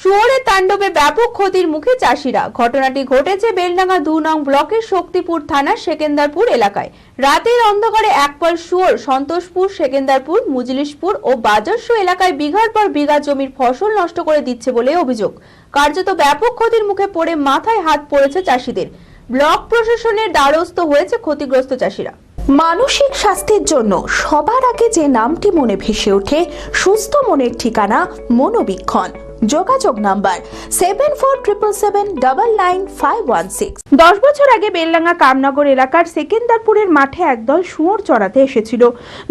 শুয়োরের তাণ্ডবে ব্যাপক ক্ষতির মুখে চাষিরা। ঘটনাটি ঘটেছে বেলডাঙ্গা 2 নং ব্লকের শক্তিপুর থানার সেকেন্দারপুর এলাকায়। রাতের অন্ধকারে একপাল শুয়োর সন্তোষপুর, সেকেন্দারপুর, মুজলিশপুর ও বাজারশো এলাকায় বিঘার পর বিঘা জমির ফসল নষ্ট করে দিচ্ছে বলে অভিযোগ। কার্যত ব্যাপক ক্ষতির মুখে পড়ে মাথায় হাত পড়েছে চাষিদের। ব্লক প্রশাসনের দ্বারস্থ হয়েছে ক্ষতিগ্রস্ত চাষিরা। মানসিক স্বাস্থ্যের জন্য সবার আগে যে নামটি মনে ভেসে ওঠে, সুস্থ মনের ঠিকানা মনোবীক্ষণ। যোগাযোগ নাম্বার 7477799516। 10 বছর আগে বেলডাঙ্গা কামনগর এলাকার সেকেন্দারপুরের মাঠে একদল শুয়োর চড়াতে এসেছিল।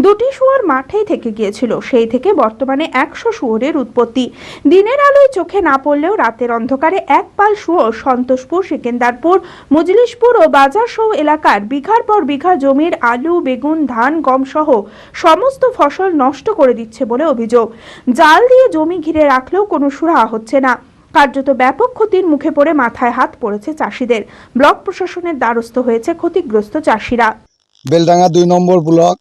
দুটি শুয়োর মাঠেই থেকে গিয়েছিল। সেই থেকে বর্তমানে 100 শুয়োরের উৎপত্তি। দিনের আলোয় চোখে না পড়লেও রাতের অন্ধকারে এক পাল শুয়োর সন্তোষপুর, সেকেন্দারপুর, মুজলিশপুর ও বাজারশো এলাকার বিঘার পর বিঘা জমির আলু, বেগুন, ধান, গম সহ সমস্ত ফসল নষ্ট করে দিচ্ছে বলে অভিযোগ। জাল দিয়ে জমি ঘিরে রাখলেও কোনো সুরাহা হচ্ছে না। কার্যত ব্যাপক ক্ষতির মুখে পড়ে মাথায় হাত পড়েছে চাষিদের। ব্লক প্রশাসনের দ্বারস্থ হয়েছে ক্ষতিগ্রস্ত চাষিরা। বেলডাঙ্গা 2 নম্বর ব্লক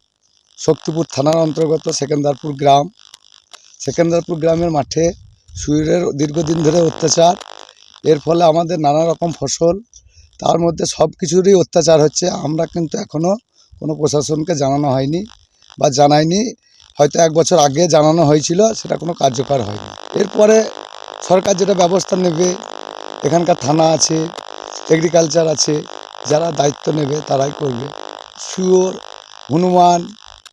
শক্তিপুর থানার অন্তর্গত সেকেন্দারপুর গ্রাম। সেকেন্দারপুর গ্রামের মাঠে শুয়োরের দীর্ঘদিন ধরে অত্যাচার। এর ফলে আমাদের নানা রকম ফসল, তার মধ্যে সব কিছুরই অত্যাচার হচ্ছে। আমরা কিন্তু এখনও কোনো প্রশাসনকে জানানো হয়নি বা জানায়নি। হয়তো 1 বছর আগে জানানো হয়েছিল, সেটা কোনো কার্যকর হয়নি। এরপরে সরকার যেটা ব্যবস্থা নেবে, এখানকার থানা আছে, এগ্রিকালচার আছে, যারা দায়িত্ব নেবে তারাই করবে। শুয়োর, হনুমান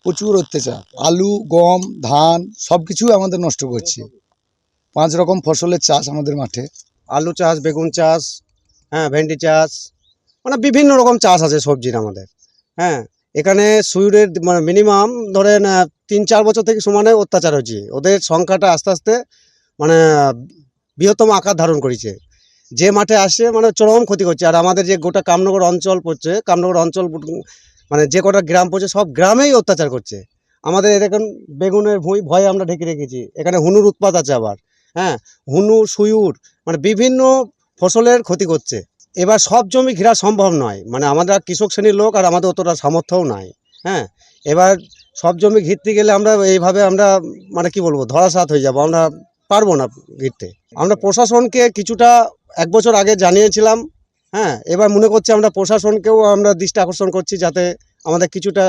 প্রচুর অত্যাচার। আলু, গম, ধান সব কিছুই আমাদের নষ্ট করছে। 5 রকম ফসলের চাষ আমাদের মাঠে। আলু চাষ, বেগুন চাষ, ভেন্ডি চাষ, মানে বিভিন্ন রকম চাষ আছে সবজির আমাদের। এখানে শুয়োরের মানে মিনিমাম ধরেন 3-4 বছর থেকে সমানে অত্যাচার হচ্ছে। ওদের সংখ্যাটা আস্তে আস্তে মানে বৃহত্তম আকার ধারণ করেছে। যে মাঠে আসে মানে চরম ক্ষতি করছে। আর আমাদের যে গোটা কামনগর অঞ্চল পড়ছে, কামনগর অঞ্চল মানে যে কটা গ্রাম পড়ছে সব গ্রামেই অত্যাচার করছে। আমাদের এখন বেগুনের ভয়ে আমরা ঢেকে রেখেছি। এখানে হুনুর উৎপাত আছে আবার। হুনু, শুয়োর মানে বিভিন্ন ফসলের ক্ষতি করছে। এবার সব জমি ঘেরা সম্ভব নয়, মানে আমরা কৃষক শ্রেণীর লোক আর আমাদের অতটা সামর্থ্যও নাই। এবার সব জমি ঘিরতে গেলে আমরা এইভাবে আমরা মানে কি বলবো, ধরাসাত হয়ে যাব। আমরা পারবো না ঘিরতে। আমরা প্রশাসনকে কিছুটা 1 বছর আগে জানিয়েছিলাম। এবার মনে করছি আমরা প্রশাসনকেও আমরা দৃষ্টি আকর্ষণ করছি, যাতে আমাদের কিছুটা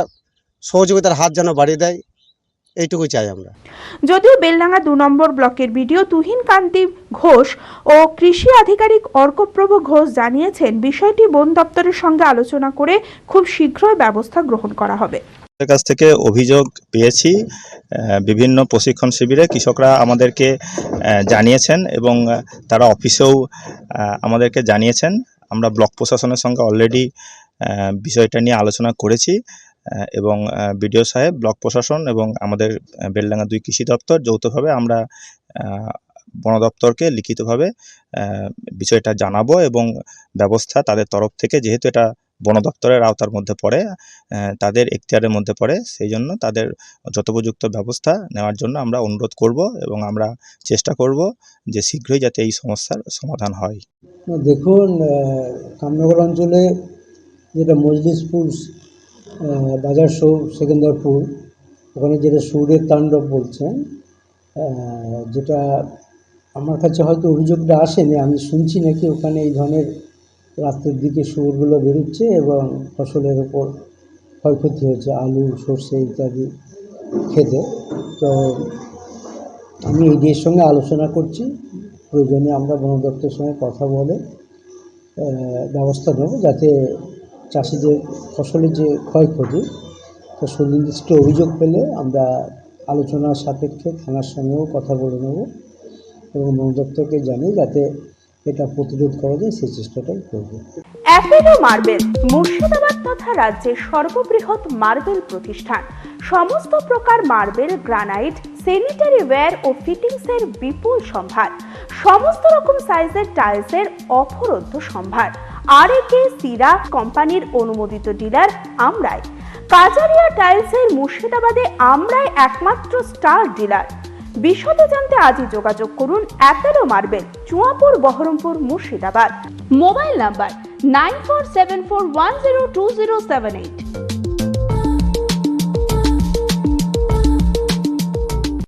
সহযোগিতার হাত যেন বাড়িয়ে দেয়, এইটুকুই চাই আমরা। যদিও বেলডাঙ্গা 2 নম্বর ব্লকের বিডিও তুহিন কান্তি ঘোষ ও কৃষি আধিকারিক অর্কপ্রভ ঘোষ জানিয়েছেন, বিষয়টি বন দপ্তরের সঙ্গে আলোচনা করে খুব শীঘ্রই ব্যবস্থা গ্রহণ করা হবে। কাছ থেকে অভিযোগ পেয়েছি। বিভিন্ন প্রশিক্ষণ শিবিরে কৃষকরা আমাদেরকে জানিয়েছেন এবং তারা অফিসেও আমাদেরকে জানিয়েছেন। আমরা ব্লক প্রশাসনের সঙ্গে অলরেডি বিষয়টা নিয়ে আলোচনা করেছি এবং বিডিও সাহেব, ব্লক প্রশাসন এবং আমাদের বেলডাঙ্গা 2 কৃষি দপ্তর যৌথভাবে আমরা বন দপ্তরকে লিখিতভাবে বিষয়টা জানাবো এবং ব্যবস্থা তাদের তরফ থেকে, যেহেতু এটা বন দপ্তরের আওতার মধ্যে পড়ে, তাদের এখতিয়ারের মধ্যে পড়ে, সেই জন্য তাদের যথোপযুক্ত ব্যবস্থা নেওয়ার জন্য আমরা অনুরোধ করব এবং আমরা চেষ্টা করব যে শীঘ্রই যাতে এই সমস্যার সমাধান হয়। দেখুন, কামনগর অঞ্চলে যেটা মজলিশপুর, বাজারশো, সেকেন্দারপুর, ওখানে যেটা শুয়োরের তাণ্ডব বলছেন, যেটা আমার কাছে হয়তো অভিযোগটা আসেনি, আমি শুনছি নাকি ওখানে এই ধরনের রাত্রের দিকে শুয়োরগুলো বেরোচ্ছে এবং ফসলের ওপর ক্ষয়ক্ষতি হয়েছে, আলু, সর্ষে ইত্যাদি খেতে। তো আমি এদের সঙ্গে আলোচনা করছি, প্রয়োজনে আমরা বন দপ্তরের সঙ্গে কথা বলে ব্যবস্থা নেব, যাতে চাষিদের ফসলের যে ক্ষয়ক্ষতি তো সুনির্দিষ্ট অভিযোগ পেলে আমরা আলোচনার সাপেক্ষে থানার সঙ্গেও কথা বলে নেব এবং বন দপ্তরকে জানিয়ে যাতে এটা প্রতিরোধ করা যায় সেই চেষ্টাটাই করব। অ্যাপেলো মার্বেল মুর্শিদাবাদ তথা রাজ্যের সর্ববৃহৎ মার্বেল প্রতিষ্ঠান। সমস্ত প্রকার মার্বেল, গ্রানাইট, স্যানিটারি ওয়্যার ও ফিটিংসের বিপুল সম্ভার। সমস্ত রকম সাইজের টাইলসের অফুরন্ত সম্ভার। আর.এ.কে সিরা কোম্পানির অনুমোদিত ডিলার আমরাই। কাজারিয়া টাইলসের মুর্শিদাবাদে আমরাই একমাত্র স্টার ডিলার। বিশদে জানতে আজই যোগাযোগ করুন Apollo marble, Chuapur, Baharampur, Murshidabad. Mobile number 9474102078।